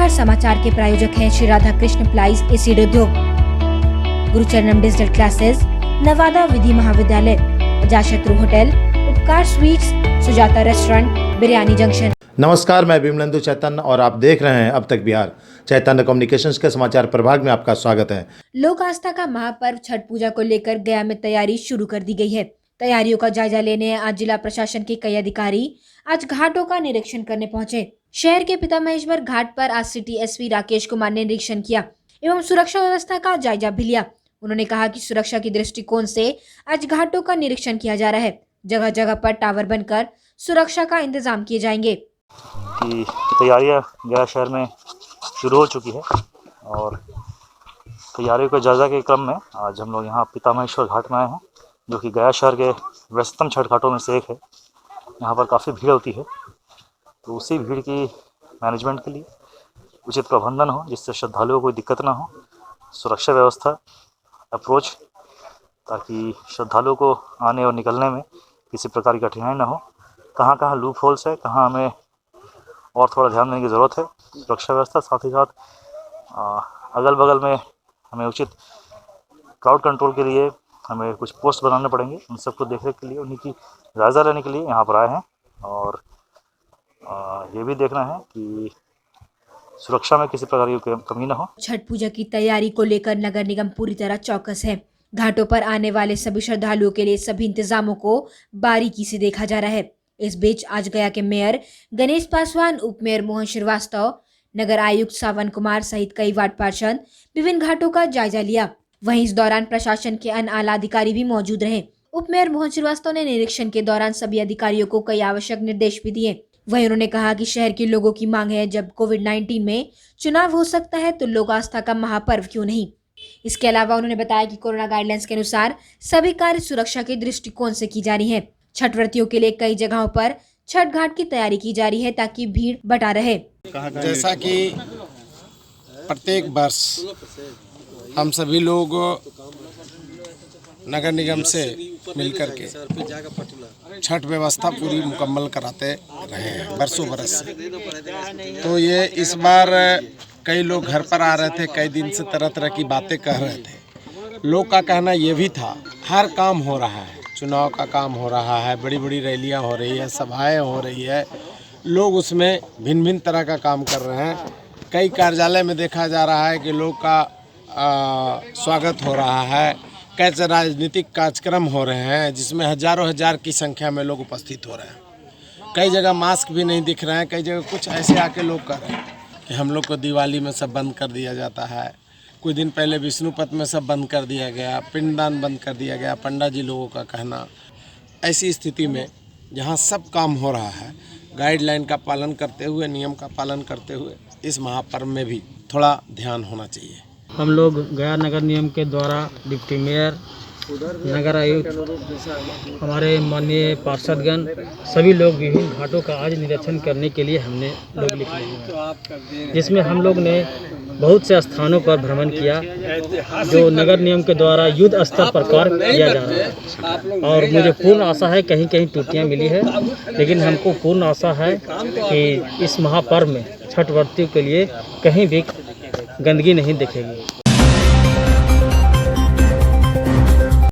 बिहार समाचार के प्रायोजक हैं श्री राधा कृष्ण प्लाइज एसिड उद्योग, गुरुचरणम डिजिटल क्लासेस, नवादा विधि महाविद्यालय, अजाशत्रु होटल, उपकार sweets, Sujata restaurant, biryani junction. नमस्कार, मैं विमलेंदु चैतन्य और आप देख रहे हैं अब तक बिहार। चैतन्य कम्युनिकेशंस के समाचार प्रभाग में आपका स्वागत है। लोक आस्था का महापर्व छठ पूजा को लेकर गया में तैयारी शुरू कर दी गई है। तैयारियों का जायजा लेने आज जिला प्रशासन के कई अधिकारी आज घाटों का निरीक्षण करने पहुंचे। शहर के पिता महेश्वर घाट पर आज सिटी एसपी राकेश कुमार ने निरीक्षण किया एवं सुरक्षा व्यवस्था का जायजा भी लिया। उन्होंने कहा कि सुरक्षा की दृष्टिकोण से आज घाटों का निरीक्षण किया जा रहा है। जगह जगह पर टावर बनकर सुरक्षा का इंतजाम किए जाएंगे। कि तैयारियां गया शहर में शुरू हो चुकी है और तैयारियों के जायजा के क्रम में आज हम लोग यहाँ पिता महेश्वर घाट में आए हैं, जो कि गया शहर के व्यस्ततम छठ घाटों में से एक है। यहाँ पर काफ़ी भीड़ होती है, तो उसी भीड़ की मैनेजमेंट के लिए उचित प्रबंधन हो, जिससे श्रद्धालुओं को कोई दिक्कत ना हो, सुरक्षा व्यवस्था अप्रोच, ताकि श्रद्धालुओं को आने और निकलने में किसी प्रकार की कठिनाई ना हो। कहाँ कहाँ लूप होल्स है, कहाँ हमें और थोड़ा ध्यान देने की ज़रूरत है, सुरक्षा व्यवस्था। साथ ही साथ अगल बगल में हमें उचित क्राउड कंट्रोल के लिए हमें कुछ पोस्ट बनाने पड़ेंगे। उन सबको देखने के लिए, उन्हीं की जायज़ा लेने के लिए यहाँ पर आए हैं और ये भी देखना है कि सुरक्षा में किसी प्रकार की कमी ना हो। छठ पूजा की तैयारी को लेकर नगर निगम पूरी तरह चौकस है। घाटों पर आने वाले सभी श्रद्धालुओं के लिए सभी इंतजामों को बारीकी से देखा जा रहा है। इस बीच आज गया के मेयर गणेश पासवान, उप मेयर मोहन श्रीवास्तव, नगर आयुक्त सावन कुमार सहित कई वार्ड पार्षद विभिन्न घाटों का जायजा लिया। वहीं इस दौरान प्रशासन के अन्य आला अधिकारी भी मौजूद रहे। उप मेयर मोहन श्रीवास्तव ने निरीक्षण के दौरान सभी अधिकारियों को कई आवश्यक निर्देश भी दिए। वहीं उन्होंने कहा कि शहर के लोगों की मांग है, जब कोविड-19 में चुनाव हो सकता है तो लोक आस्था का महापर्व क्यों नहीं। इसके अलावा उन्होंने बताया कि कोरोना गाइडलाइंस के अनुसार सभी कार्य सुरक्षा के दृष्टिकोण से की जा रही है। छठ व्रतियों के लिए कई जगहों पर छठ घाट की तैयारी की जा रही है ताकि भीड़ बटा रहे। जैसा कि प्रत्येक वर्ष हम सभी लोग नगर निगम से मिलकर के छठ व्यवस्था पूरी मुकम्मल कराते रहे हैं वर्षों बरस से। तो ये इस बार कई लोग घर पर आ रहे थे, कई दिन से तरह तरह की बातें कह रहे थे। लोग का कहना ये भी था, हर काम हो रहा है, चुनाव का काम हो रहा है, बड़ी बड़ी रैलियां हो रही है, सभाएं हो रही है, लोग उसमें भिन्न भिन्न तरह का काम कर रहे हैं। कई कार्यालय में देखा जा रहा है कि लोग का स्वागत हो रहा है, कई राजनीतिक कार्यक्रम हो रहे हैं जिसमें हजारों हजार की संख्या में लोग उपस्थित हो रहे हैं। कई जगह मास्क भी नहीं दिख रहे हैं, कई जगह कुछ ऐसे आके लोग कर रहे हैं कि हम लोग को दिवाली में सब बंद कर दिया जाता है। कुछ दिन पहले विष्णुपथ में सब बंद कर दिया गया, पिंडदान बंद कर दिया गया, पंडा जी लोगों का कहना। ऐसी स्थिति में जहाँ सब काम हो रहा है, गाइडलाइन का पालन करते हुए, नियम का पालन करते हुए इस महापर्व में भी थोड़ा ध्यान होना चाहिए। हम लोग गया नगर निगम के द्वारा डिप्टी मेयर, नगर आयुक्त, हमारे माननीय पार्षदगण, सभी लोग विभिन्न घाटों का आज निरीक्षण करने के लिए हमने लोग निकले हैं, जिसमें हम लोग ने बहुत से स्थानों पर भ्रमण किया जो नगर निगम के द्वारा युद्ध स्तर पर कार्य किया जा रहा है। और मुझे पूर्ण आशा है, कहीं कहीं त्रुटियां मिली है, लेकिन हमको पूर्ण आशा है कि इस महापर्व में छठ व्रतियों के लिए कहीं भी गंदगी नहीं दिखेगी।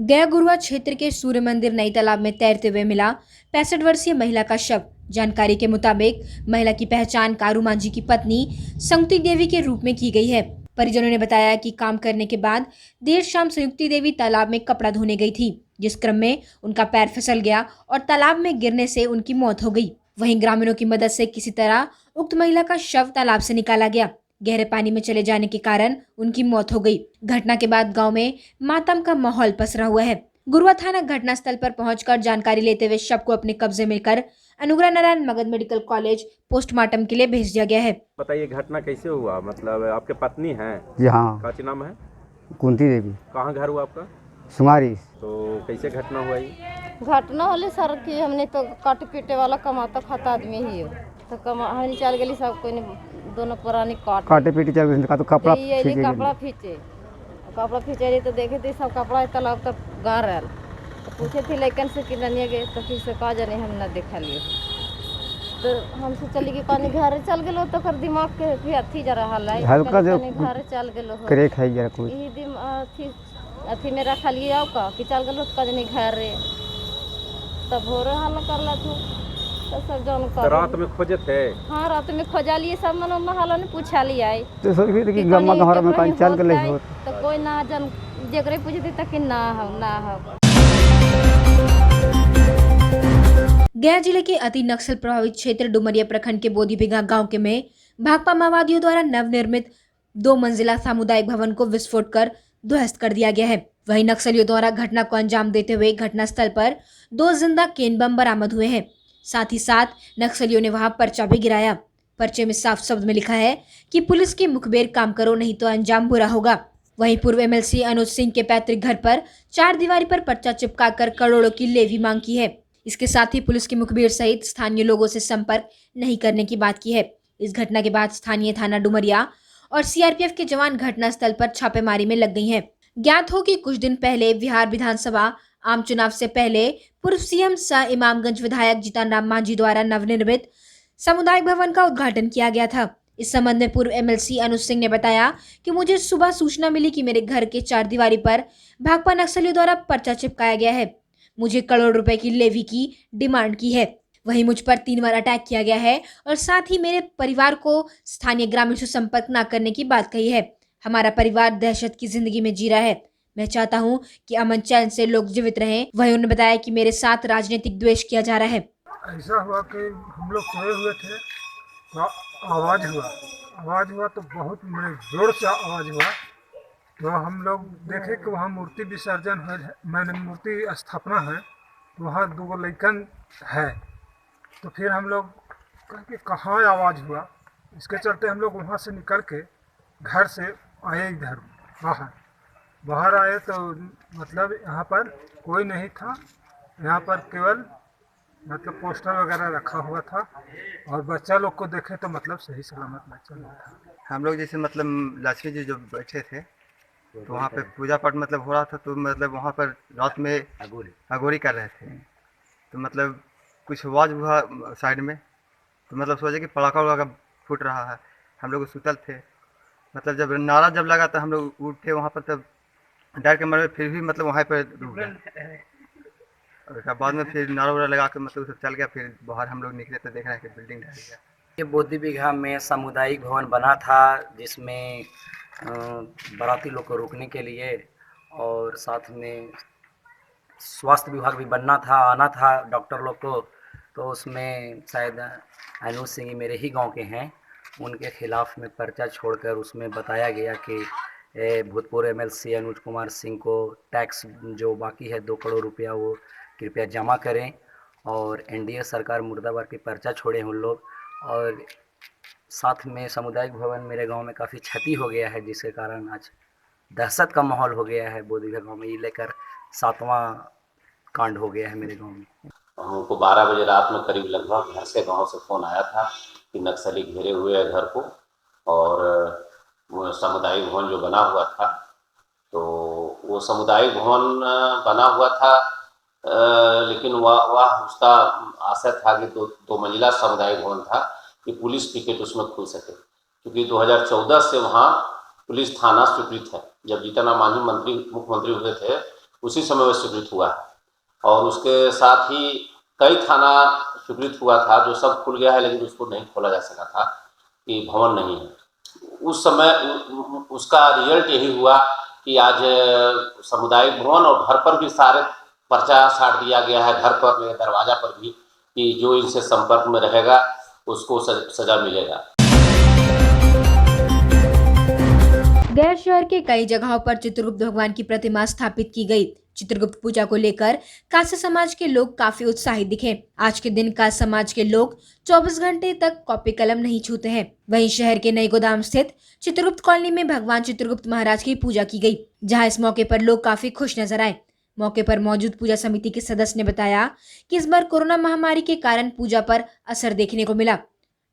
गया गुरुआ क्षेत्र के सूर्य मंदिर नई तालाब में तैरते हुए मिला 65 वर्षीय महिला का शव। जानकारी के मुताबिक महिला की पहचान कारू मांझी की पत्नी संयुक्ति देवी के रूप में की गई है। परिजनों ने बताया कि काम करने के बाद देर शाम संयुक्ति देवी तालाब में कपड़ा धोने गई थी, जिस क्रम में उनका पैर फिसल गया और तालाब में गिरने से उनकी मौत हो गई। वहीं ग्रामीणों की मदद से किसी तरह उक्त महिला का शव तालाब से निकाला गया। गहरे पानी में चले जाने के कारण उनकी मौत हो गई। घटना के बाद गांव में मातम का माहौल पसरा हुआ है। गुरुआ थाना घटनास्थल पर पहुंचकर जानकारी लेते हुए शव को अपने कब्जे में कर Anugrah Narayan Magadh medical college postmortem के लिए भेज दिया गया है। बताइए घटना कैसे हुआ? मतलब आपके पत्नी हैं? जी हाँ। क्या नाम है? कुंती देवी। कहाँ घर हुआ आपका? सुमारी। तो कैसे घटना हुआ ये? घटना होले सर कि हमने तो काटे पीटे वाला कमाता खाता आदमी ही हो, तो हमने चल गई सब कोई दोनों पुरानी काटे पीटे चल गई तो कपड़ा खींचे तो देखे थे सब कपड़ा तालाब तक गाड़ रहा। तो पूछे थे लेकिन से कि ननिया गए तो फिर से कहा जाने हम न देखा लिए। तो हमसे चली गई कहीं घर चल गलो तो कर दिमाग के भी अथी जरा हल है हल्का जो कहीं घर चल गलो हो क्रेक है जरा कुछ यही दिन अथी में रखा लिए आओ का कि चल गलो तो कहीं घर रे तब भोरे हल कर ला तू तो सब जन तो कर रात में खोजे थे? हाँ रात में खोजा लिए सब मन महल ने पूछा लिया तो सोच भी कि गम्मा घर में कहीं चल गए हो तो कोई ना जन जगरे पूछती तक ना हो ना हो। गया जिले के अति नक्सल प्रभावित क्षेत्र डुमरिया प्रखंड के बोधीबिघा गांव के में भाकपा माओवादियों द्वारा नवनिर्मित 2 मंजिला सामुदायिक भवन को विस्फोट कर ध्वस्त कर दिया गया है। वहीं नक्सलियों द्वारा घटना को अंजाम देते हुए घटनास्थल पर 2 जिंदा केन बम बरामद हुए हैं। साथ ही साथ नक्सलियों ने वहां पर्चा भी गिराया। पर्चे में साफ शब्द में लिखा है कि पुलिस की मुखबिर काम करो नहीं तो अंजाम बुरा होगा। वहीं पूर्व एमएलसी अनुज सिंह के पैतृक घर पर 4 दीवारी पर पर्चा चिपकाकर करोड़ों की लेवी मांग की है। इसके साथ ही पुलिस की मुखबिर सहित स्थानीय लोगों से संपर्क नहीं करने की बात की है। इस घटना के बाद स्थानीय थाना डुमरिया और सीआरपीएफ के जवान घटनास्थल पर छापेमारी में लग गई हैं। ज्ञात हो कि कुछ दिन पहले बिहार विधानसभा आम चुनाव से पहले पूर्व सीएम सह इमामगंज विधायक जीतन राम मांझी द्वारा नवनिर्मित सामुदायिक भवन का उद्घाटन किया गया था। इस संबंध में पूर्व एमएलसी अनुज सिंह ने बताया कि मुझे सुबह सूचना मिली कि मेरे घर के 4 दीवारी पर भाकपा नक्सलियों द्वारा पर्चा चिपकाया गया है। मुझे करोड़ रुपए की लेवी की डिमांड की है। वहीं मुझ पर 3 बार अटैक किया गया है और साथ ही मेरे परिवार को स्थानीय ग्रामीण से संपर्क न करने की बात कही है। हमारा परिवार दहशत की जिंदगी में जी रहा है। मैं चाहता हूं कि अमन चैन से लोग जीवित रहें। वहीं उन्होंने बताया कि मेरे साथ राजनीतिक द्वेष किया जा रहा है। ऐसा हुआ कि हम लोग सोए हुए थे तो आवाज़ हुआ तो बहुत जोर से आवाज़ हुआ तो हम लोग देखे कि वहाँ मूर्ति विसर्जन है, मैंने मूर्ति स्थापना है तो वहाँ 2 लड़कन है। तो फिर हम लोग कहे कि कहाँ आवाज़ हुआ। इसके चलते हम लोग वहाँ से निकल के घर से आए इधर बाहर आए तो मतलब यहाँ पर कोई नहीं था। यहाँ पर केवल मतलब पोस्टर वगैरह रखा हुआ था और बच्चा लोग को देखे तो मतलब सही सलामत बच्चा लोग था। हम लोग जैसे मतलब लक्ष्मी जी जो बैठे थे तो वहाँ पे पूजा पाठ मतलब हो रहा था तो मतलब वहाँ पर रात में अगोरी कर रहे थे तो मतलब कुछ आवाज़ हुआ साइड में तो मतलब सोचे कि पटाखा वड़ाखा फूट रहा है। हम लोग सुतल थे मतलब जब नारा जब लगा तो हम लोग उठे वहाँ पर तब डर के मारे फिर भी मतलब वहाँ पर रुक गए और उसके बाद में फिर नारा वारा लगा के मतलब सब चल गया। फिर बाहर हम लोग निकले तो देख रहे हैं कि बिल्डिंग ढह गया। ये बोधीबिघा में सामुदायिक भवन बना था जिसमें बाराती लोग को रुकने के लिए और साथ में स्वास्थ्य विभाग भी बनना था, आना था डॉक्टर लोग को। तो उसमें शायद अनुज सिंह मेरे ही गांव के हैं, उनके खिलाफ में पर्चा छोड़कर उसमें बताया गया कि भूतपूर्व एमएलसी अनुज कुमार सिंह को टैक्स जो बाकी है 2 करोड़ रुपया वो कृपया जमा करें और एनडीए सरकार मुर्दाबाद की पर्चा छोड़े उन लोग। और साथ में सामुदायिक भवन मेरे गांव में काफ़ी क्षति हो गया है जिसके कारण आज दहशत का माहौल हो गया है बोधीबिघा गाँव में। ये लेकर 7वां कांड हो गया है मेरे गांव में। हमको 12 बजे रात में करीब लगभग घर से गांव से फ़ोन आया था कि नक्सली घेरे हुए है घर को और वो सामुदायिक भवन जो बना हुआ था तो वो सामुदायिक भवन बना हुआ था लेकिन वह उसका आशय था कि 2 मंजिला सामुदायिक भवन था कि पुलिस पिकेट उसमें खुल सके क्योंकि 2014 से वहाँ पुलिस थाना स्वीकृत है। जब जीतन राम मांझी मुख्यमंत्री हुए थे उसी समय वह स्वीकृत हुआ है और उसके साथ ही कई थाना स्वीकृत हुआ था जो सब खुल गया है लेकिन उसको नहीं खोला जा सका था कि भवन नहीं है। उस समय उसका रिजल्ट यही हुआ कि आज सामुदायिक भवन और घर पर भी सारे पर्चा साट दिया गया है, घर पर मेरे दरवाजा पर भी कि जो इनसे संपर्क में रहेगा उसको सजा मिलेगा। गया शहर के कई जगहों पर चित्रगुप्त भगवान की प्रतिमा स्थापित की गई। चित्रगुप्त पूजा को लेकर कास्य समाज के लोग काफी उत्साहित दिखे। आज के दिन कास्य समाज के लोग 24 घंटे तक कॉपी कलम नहीं छूते हैं। वहीं शहर के नई गोदाम स्थित चित्रगुप्त कॉलोनी में भगवान चित्रगुप्त महाराज की पूजा की गई, जहां इस मौके पर लोग काफी खुश नजर आए। मौके पर मौजूद पूजा समिति के सदस्य ने बताया कि इस बार कोरोना महामारी के कारण पूजा पर असर देखने को मिला।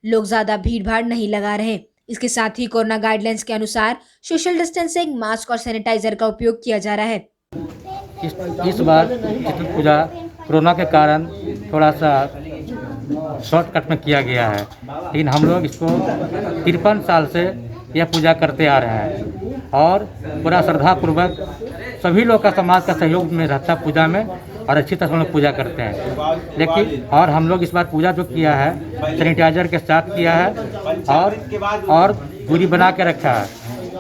लोग ज्यादा भीड़-भाड़ नहीं लगा रहे। इसके साथ ही कोरोना गाइडलाइंस के अनुसार सोशल डिस्टेंसिंग, मास्क और सैनिटाइजर का उपयोग किया जा रहा है। इस बार चित्रगुप्त पूजा कोरोना के कारण थोड़ा सा शॉर्टकट में किया गया है, लेकिन हम लोग इसको 53 साल से यह पूजा करते आ रहे हैं और पूरा श्रद्धापूर्वक सभी लोग का समाज का सहयोग में रहता है पूजा में और अच्छी तरह से हम लोग पूजा करते हैं। लेकिन और हम लोग इस बार पूजा जो किया है सैनिटाइजर के साथ किया है और दूरी बना के रखा है,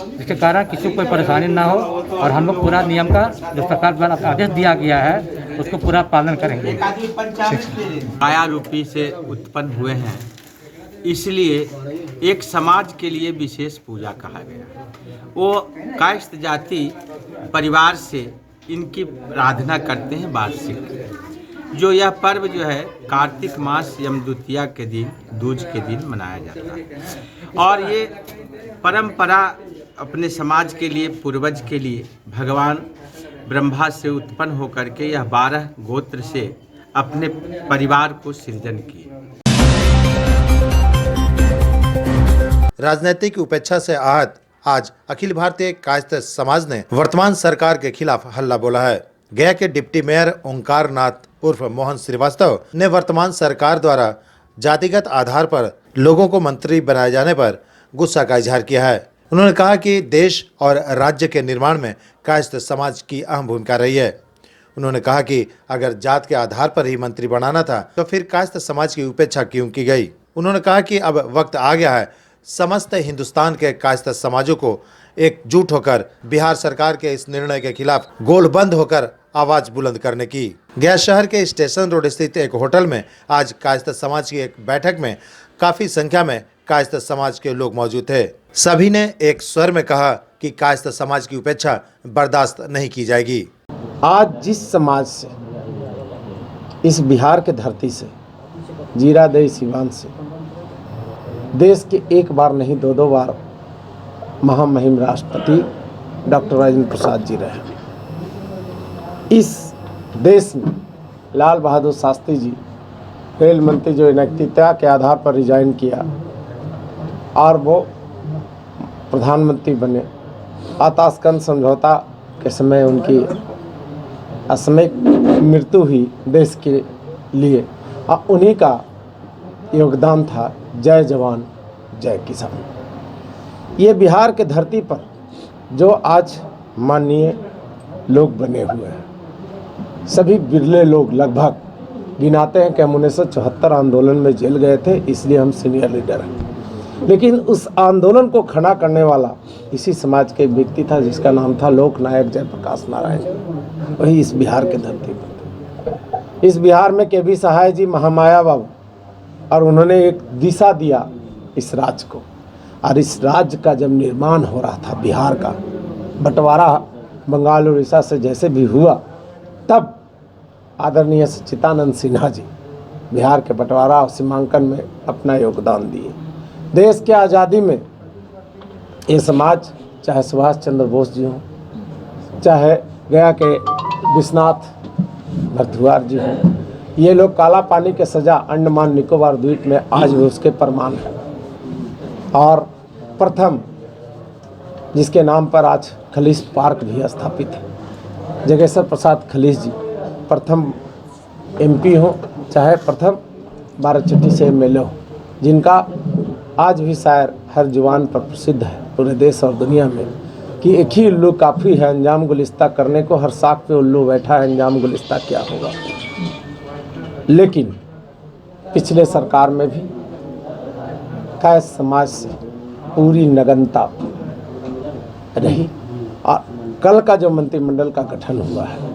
जिसके कारण किसी को कोई परेशानी ना हो और हम लोग पूरा नियम का जो सरकार द्वारा आदेश दिया गया है उसको पूरा पालन करेंगे। काया रूपी से उत्पन्न हुए हैं, इसलिए एक समाज के लिए विशेष पूजा कहा गया। वो कायस्थ जाति परिवार से इनकी आराधना करते हैं वार्षिक। जो यह पर्व जो है कार्तिक मास यम द्वितीया के दिन दूज के दिन मनाया जाता है और ये परंपरा अपने समाज के लिए पूर्वज के लिए भगवान ब्रह्मा से उत्पन्न होकर के यह 12 गोत्र से अपने परिवार को सृजन किए। राजनीतिक उपेक्षा से आहत आज अखिल भारतीय कायस्थ समाज ने वर्तमान सरकार के खिलाफ हल्ला बोला है। गया के डिप्टी मेयर ओंकार नाथ उर्फ मोहन श्रीवास्तव ने वर्तमान सरकार द्वारा जातिगत आधार पर लोगों को मंत्री बनाए जाने पर गुस्सा का इजहार किया है। उन्होंने कहा कि देश और राज्य के निर्माण में कायस्थ समाज की अहम भूमिका रही है। उन्होंने कहा कि अगर जात के आधार पर ही मंत्री बनाना था तो फिर कायस्थ समाज की उपेक्षा क्यों की गई। उन्होंने कहा कि अब वक्त आ गया है समस्त हिंदुस्तान के कायस्थ समाजों को एकजुट होकर बिहार सरकार के इस निर्णय के खिलाफ गोलबंद होकर आवाज बुलंद करने की। गया शहर के स्टेशन रोड स्थित एक होटल में आज कायस्थ समाज की एक बैठक में काफी संख्या में कायस्थ समाज के लोग मौजूद थे। सभी ने एक स्वर में कहा कि कायस्थ समाज की उपेक्षा बर्दाश्त नहीं की जाएगी। आज जिस समाज से इस बिहार के धरती से जीरादेई सिवान से देश के एक बार नहीं 2 बार महामहिम राष्ट्रपति डॉक्टर राजेंद्र प्रसाद जी रहे। इस देश में लाल बहादुर शास्त्री जी रेल मंत्री जो नैतिकता के आधार पर रिजाइन किया और वो प्रधानमंत्री बने। आतास्कंद समझौता के समय उनकी असमयिक मृत्यु हुई देश के लिए और उन्हीं का योगदान था जय जवान जय किसान। ये बिहार के धरती पर जो आज माननीय लोग बने हुए हैं सभी बिरले लोग लगभग गिनाते हैं कि हम 1974 आंदोलन में जेल गए थे, इसलिए हम सीनियर लीडर हैं। लेकिन उस आंदोलन को खड़ा करने वाला इसी समाज के व्यक्ति था जिसका नाम था लोक नायक जयप्रकाश नारायण। वही इस बिहार के धरती पर इस बिहार में केबी सहाय जी महामाया बाबू और उन्होंने एक दिशा दिया इस राज्य को। और इस राज्य का जब निर्माण हो रहा था बिहार का बंटवारा बंगाल और उड़ीसा से जैसे भी हुआ तब आदरणीय सच्चिदानंद सिन्हा जी बिहार के बंटवारा और सीमांकन में अपना योगदान दिए। देश के आज़ादी में ये समाज चाहे सुभाष चंद्र बोस जी हों, चाहे गया के विश्वनाथ भरद्वाज जी हों, ये लोग काला पानी के सज़ा अंडमान निकोबार द्वीप में आज भी उसके प्रमाण हैं। और प्रथम जिसके नाम पर आज खलीस पार्क भी स्थापित है, जगेश्वर प्रसाद खलीस जी प्रथम एमपी हो चाहे प्रथम बाराचट्टी से एमएलए हो, जिनका आज भी शायर हर जुबान पर प्रसिद्ध है पूरे देश और दुनिया में कि एक ही उल्लू काफ़ी है अंजाम गुलिस्ता करने को, हर साख पे उल्लू बैठा है अंजाम गुलिस्ता क्या होगा। लेकिन पिछले सरकार में भी कायस्थ समाज से पूरी नगनता रही और कल का जो मंत्रिमंडल का गठन हुआ है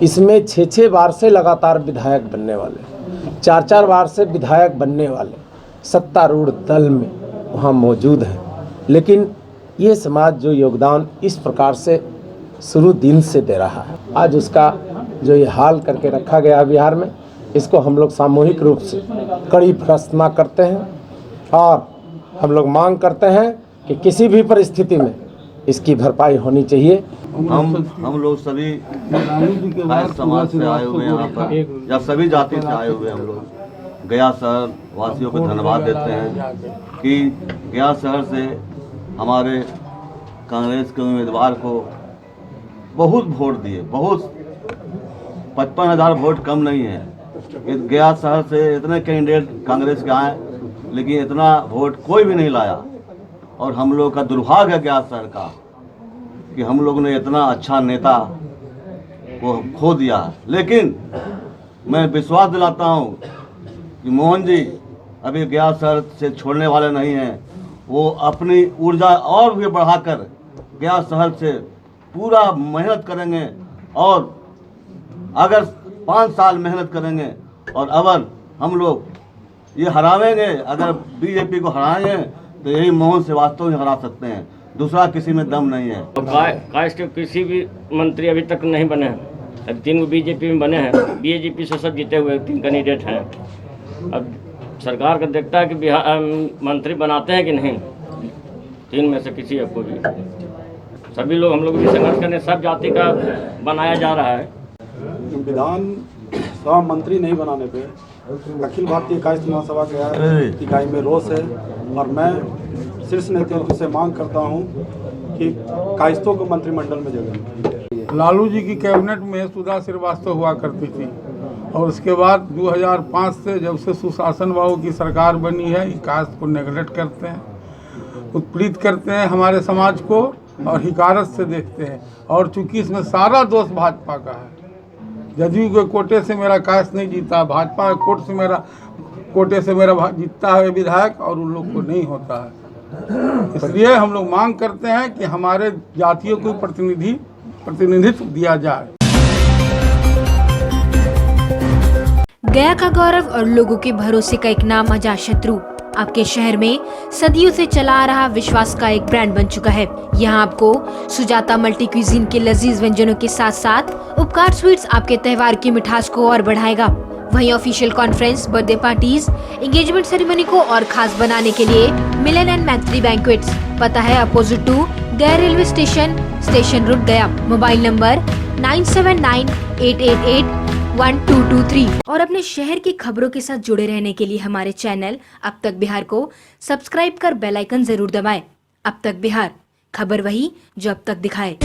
इसमें 6 बार से लगातार विधायक बनने वाले, 4 बार से विधायक बनने वाले सत्तारूढ़ दल में वहाँ मौजूद हैं। लेकिन ये समाज जो योगदान इस प्रकार से शुरू दिन से दे रहा है, आज उसका जो ये हाल करके रखा गया है बिहार में, इसको हम लोग सामूहिक रूप से कड़ी भर्त्सना करते हैं और हम लोग मांग करते हैं कि किसी भी परिस्थिति में इसकी भरपाई होनी चाहिए। हम लोग सभी समाज से आए हुए हैं यहाँ पर या सभी जाति से आए हुए हम लोग गया शहर वासियों को धन्यवाद देते हैं कि गया शहर से हमारे कांग्रेस के उम्मीदवार को बहुत वोट दिए। बहुत 55,000 वोट कम नहीं है। गया शहर से इतने कैंडिडेट कांग्रेस के आए, लेकिन इतना वोट कोई भी नहीं लाया। और हम लोग का दुर्भाग्य है गया शहर का कि हम लोग ने इतना अच्छा नेता को खो दिया है। लेकिन मैं विश्वास दिलाता हूँ कि मोहन जी अभी गया शहर से छोड़ने वाले नहीं हैं। वो अपनी ऊर्जा और भी बढ़ाकर गया शहर से पूरा मेहनत करेंगे, और अगर 5 साल मेहनत करेंगे और अगर हम लोग ये हरावेंगे, अगर बीजेपी को हराएंगे तो यही मोहन श्रीवास्तव ही हरा सकते हैं, दूसरा किसी में दम नहीं है। कास्ट के किसी भी मंत्री अभी तक नहीं बने हैं। अब 3 बीजेपी में बने हैं, बीजेपी से सब जीते हुए 3 कैंडिडेट हैं। अब सरकार का देखता है कि बिहार मंत्री बनाते हैं कि नहीं, 3 में से किसी एक को भी। सभी लोग हम लोग भी संघर्ष करने, सब जाति का बनाया जा रहा है। विधानसभा मंत्री नहीं बनाने पे अखिल भारतीय कायस्थ महासभा के इकाई में रोष है, और मैं शीर्ष नेतृत्व से मांग करता हूं कि कायस्थों को मंत्रिमंडल में जगह। लालू जी की कैबिनेट में सुधा श्रीवास्तव हुआ करती थी, और उसके बाद 2005 से जब से सुशासन बाबू की सरकार बनी है, कायस्थ को नेगलेक्ट करते हैं, उत्पीड़ित करते हैं हमारे समाज को, और हिकारत से देखते हैं। और चूंकि इसमें सारा दोष भाजपा का है, जदयू के कोटे से मेरा कायस्थ नहीं जीता, भाजपा के कोटे से मेरा जीतता है विधायक, और उन लोग को नहीं होता है। इसलिए हम लोग मांग करते हैं कि हमारे जातियों को प्रतिनिधित्व दिया जाए। गया का गौरव और लोगों के भरोसे का एक नाम अजातशत्रु आपके शहर में सदियों से चला आ रहा विश्वास का एक ब्रांड बन चुका है। यहाँ आपको सुजाता मल्टी क्यूजीन के लजीज व्यंजनों के साथ साथ उपकार स्वीट्स आपके त्योहार की मिठास को और बढ़ाएगा। वहीं official conference, birthday parties, engagement ceremony को और खास बनाने के लिए मिलन एंड मैत्री बैंक्वेट्स, पता है अपोजिट टू गया रेलवे स्टेशन रोड गया। Mobile number 9798881223। और अपने शहर की खबरों के साथ जुड़े रहने के लिए हमारे चैनल अब तक बिहार को सब्सक्राइब कर बेल आइकन जरूर दबाएं। अब तक बिहार, खबर वही जो अब तक दिखाए।